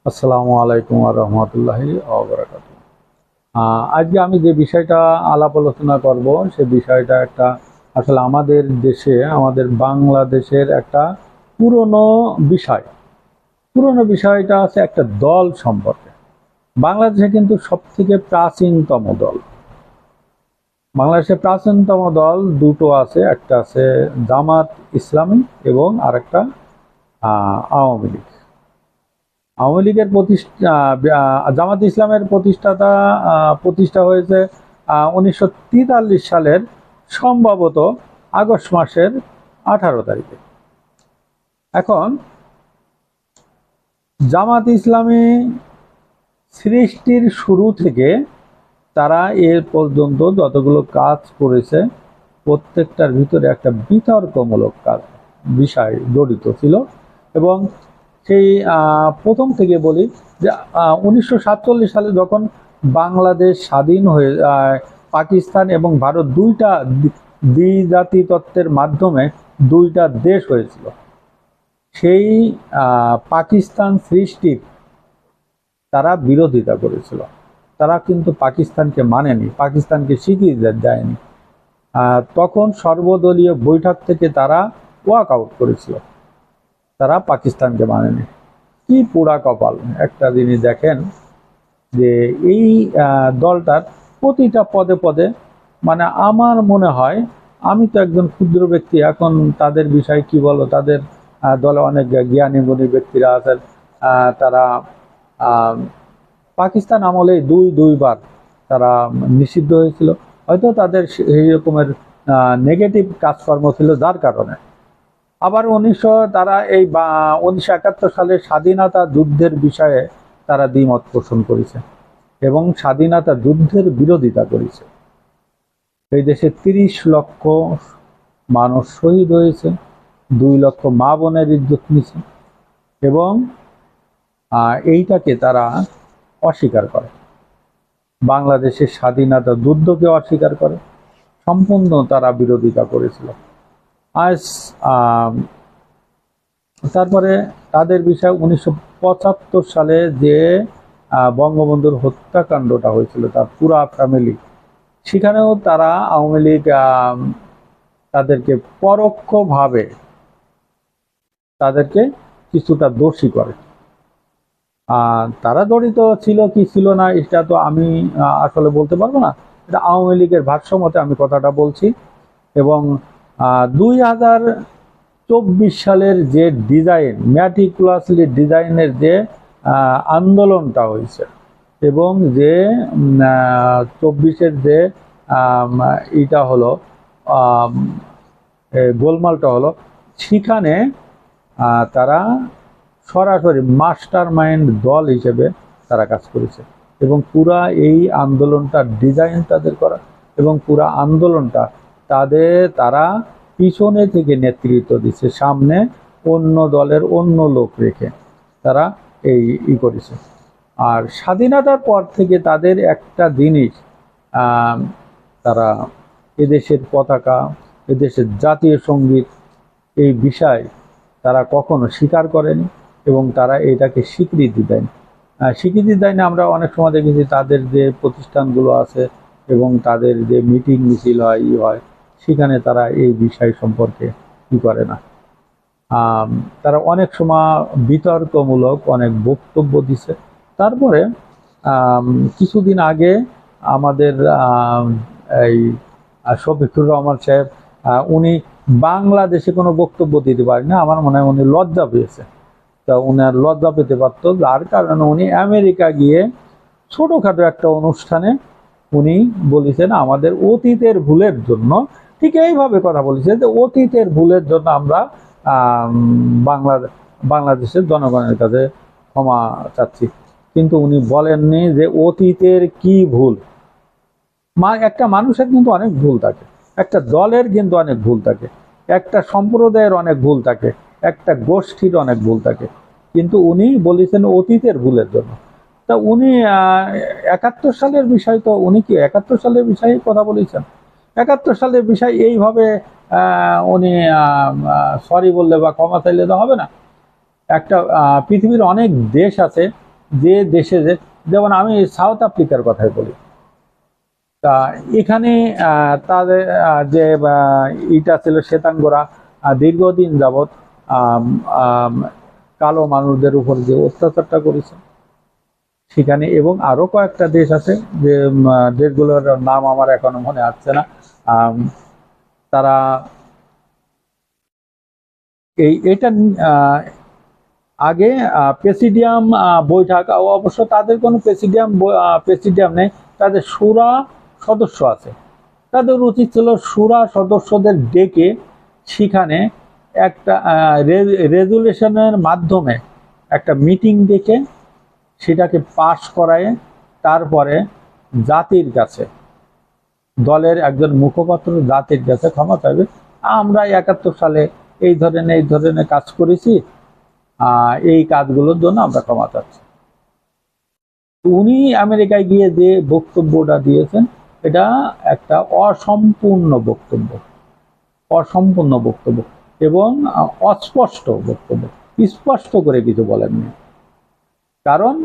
আসসালামু আলাইকুম ওয়া রাহমাতুল্লাহি ওয়া বারাকাতুহু। আজকে আমি যে বিষয়টা আলাপ আলোচনা করব সে বিষয়টা আসলে আমাদের দেশে, আমাদের বাংলাদেশের একটা পুরনো বিষয়। পুরনো বিষয়টা আছে একটা দল সম্পর্কে। বাংলাদেশে কিন্তু সবথেকে প্রাচীনতম দল। বাংলাদেশের প্রাচীনতম দল দুটো আছে, একটা আছে জামাত ইসলামী এবং আরেকটা আওয়ামী লীগ। আওয়ামী লীগের জামাত ইসলামের প্রতিষ্ঠা হয়েছে 1943 সালের সম্ভবত আগস্ট মাসের 18 তারিখে। এখন জামাত ইসলামী সৃষ্টির শুরু থেকে তারা এর পর্যন্ত যতগুলো কাজ করেছে প্রত্যেকটার ভিতরে একটা বিতর্কমূলক বিষয় জড়িত ছিল। এবং সেই প্রথম থেকে বলি যে 1947 সালে যখন বাংলাদেশ স্বাধীন হয়ে পাকিস্তান এবং ভারত দুইটা দ্বিজাতি তত্ত্বের মাধ্যমে দুইটা দেশ হয়েছিল, সেই পাকিস্তান সৃষ্টির তারা বিরোধিতা করেছিল। তারা কিন্তু পাকিস্তানকে মানেনি, পাকিস্তানকে স্বীকৃতি দেয়নি। তখন সর্বদলীয় বৈঠক থেকে তারা ওয়াক আউট করেছিল, তারা পাকিস্তানকে মানেনি। কি পোড়া কপাল একটা জিনিস দেখেন যে এই দলটার প্রতিটা পদে পদে, মানে আমার মনে হয়, আমি তো একজন ক্ষুদ্র ব্যক্তি, এখন তাদের বিষয়ে কি বলো, তাদের দলে অনেক জ্ঞানী গুণী ব্যক্তিরা আছেন। তারা পাকিস্তান আমলে দুইবার তারা নিষিদ্ধ হয়েছিল। হয়তো তাদের সেই রকমের নেগেটিভ কাজকর্ম ছিল, যার কারণে আবার তারা এই 1971 সালের স্বাধীনতা যুদ্ধের বিষয়ে তারা দ্বিমত পোষণ করেছে এবং স্বাধীনতা যুদ্ধের বিরোধিতা করেছে। এই দেশে 30 লক্ষ মানুষ শহীদ হয়েছে, 2 লক্ষ মা বোনের ইজ্জত নিছে এবং এইটাকে তারা অস্বীকার করে। বাংলাদেশের স্বাধীনতা যুদ্ধকে অস্বীকার করে, সম্পূর্ণ তারা বিরোধিতা করেছিল। আজ তারপরে তাদের বিষয় 1975 সালে যে বঙ্গবন্ধুর হত্যাকাণ্ডটা হয়েছিল, তার পুরা ফ্যামিলি, সেখানেও তারা আওয়ামী লীগ তাদেরকে পরোক্ষভাবে তাদেরকে কিছুটা দোষী করে। তারা জড়িত ছিল কি ছিল না এটা তো আমি আসলে বলতে পারবো না, এটা আওয়ামী লীগের ভাষ্য মতে আমি কথাটা বলছি। এবং 2024 সালের যে ডিজাইন, ম্যাটিকুলাসলি ডিজাইনের যে আন্দোলনটা হয়েছে এবং যে 24-এর যে এটা হলো গোলমালটা হলো, সেখানে তারা সরাসরি মাস্টার মাইন্ড দল হিসেবে তারা কাজ করেছে এবং পুরা এই আন্দোলনটা ডিজাইন তাদের করা এবং পুরা আন্দোলনটা তারা পিছনে থেকে নেতৃত্ব দিচ্ছে, সামনে অন্য দলের অন্য লোক রেখে তারা এই করেছে। আর স্বাধীনতার পর থেকে তাদের একটা জিনিস, তারা এদেশের পতাকা, এদেশের জাতীয় সঙ্গীত, এই বিষয় তারা কখনো স্বীকার করেনি এবং তারা এটাকে স্বীকৃতি দেয়নি। আমরা অনেক সময় দেখেছি তাদের যে প্রতিষ্ঠানগুলো আছে এবং তাদের যে মিটিং মিছিল হয় সেখানে তারা এই বিষয় সম্পর্কে কি করে না। তারা অনেক সময় বিতর্কমূলক অনেক বক্তব্য দিছে। তারপরে কিছুদিন আগে আমাদের এই শফিকুর রহমান সাহেব, উনি বাংলাদেশে কোনো বক্তব্য দিতে পারেন না, আমার মনে হয় উনি লজ্জা পেয়েছে। তা উনার লজ্জা পেতে পারত, যার কারণে উনি আমেরিকা গিয়ে ছোটোখাটো একটা অনুষ্ঠানে উনি বলেছেন আমাদের অতীতের ভুলের জন্য, ঠিক এইভাবে কথা বলেছে যে অতীতের ভুলের জন্য আমরা বাংলাদেশের জনগণের কাছে ক্ষমা চাচ্ছি। কিন্তু উনি বলেননি যে অতীতের কি ভুল। একটা মানুষের কিন্তু অনেক ভুল থাকে, একটা দলের কিন্তু অনেক ভুল থাকে, একটা সম্প্রদায়ের অনেক ভুল থাকে, একটা গোষ্ঠীর অনেক ভুল থাকে, কিন্তু উনি বলেছেন অতীতের ভুলের জন্য। তা উনি 71 সালের বিষয়, তো উনি কি 71 সালের বিষয়ে কথা বলেছেন? 71 সালের বিষয় এইভাবে উনি সরি বললে বা ক্ষমা চাইলে তো হবে না। একটা পৃথিবীর অনেক দেশ আছে যে দেশে যেমন আমি সাউথ আফ্রিকার কথাই বলি, তা এখানে তাদের যে ইটা ছিল শ্বেতাঙ্গরা দীর্ঘদিন যাবৎ কালো মানুষদের উপর যে অত্যাচারটা করেছে সেখানে, এবং আরো কয়েকটা দেশ আছে যে দেশগুলোর নাম আমার এখনো মনে আসছে না, তারা এটা আগে প্রেসিডিয়াম বৈঠক, অবশ্য তাদের কোনো প্রেসিডিয়াম নেই, তাদের শুরা সদস্য আছে। তাদের উচিত ছিল শুরা সদস্যদের ডেকে সেখানে একটা রেজুলেশনের মাধ্যমে একটা মিটিং ডেকে সেটাকে পাশ করায় তারপরে জাতির কাছে, দলের একজন মুখপাত্র জাতির কাছে ক্ষমা চাইবে, আমরা 71 সালে এই ধরনের কাজ করেছি, এই কাজগুলোর জন্য আমরা ক্ষমা চাচ্ছি। উনি আমেরিকায় গিয়ে যে বক্তব্যটা দিয়েছেন এটা একটা অসম্পূর্ণ বক্তব্য এবং অস্পষ্ট বক্তব্য, স্পষ্ট করে কিছু বলেননি। কারণ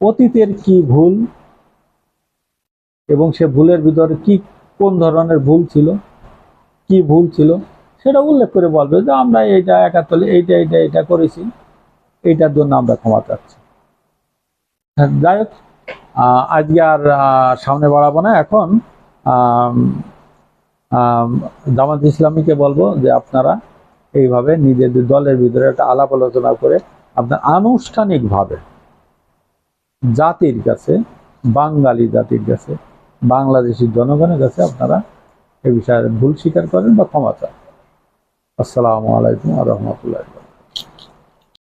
অতীতের কি ভুল এবং সে ভুলের ভিতরে কোন ধরনের ভুল ছিল, কি ভুল ছিল সেটা উল্লেখ করে বলবে যে আমরা এইটা 71 এইটা করেছি, এইটার জন্য আমরা ক্ষমা চাচ্ছি। যাই হোক, আজকে আর সামনে বাড়াবো না। এখন জামাত ইসলামীকে বলবো যে আপনারা এইভাবে নিজেদের দলের ভিতরে একটা আলাপ আলোচনা করে আপনার আনুষ্ঠানিকভাবে জাতির কাছে, বাঙালি জাতির কাছে, বাংলাদেশের জনগণের কাছে আপনারা এই বিষয়ে ভুল স্বীকার করেন বা ক্ষমা চান। আসসালামু আলাইকুম ওয়া রাহমাতুল্লাহি।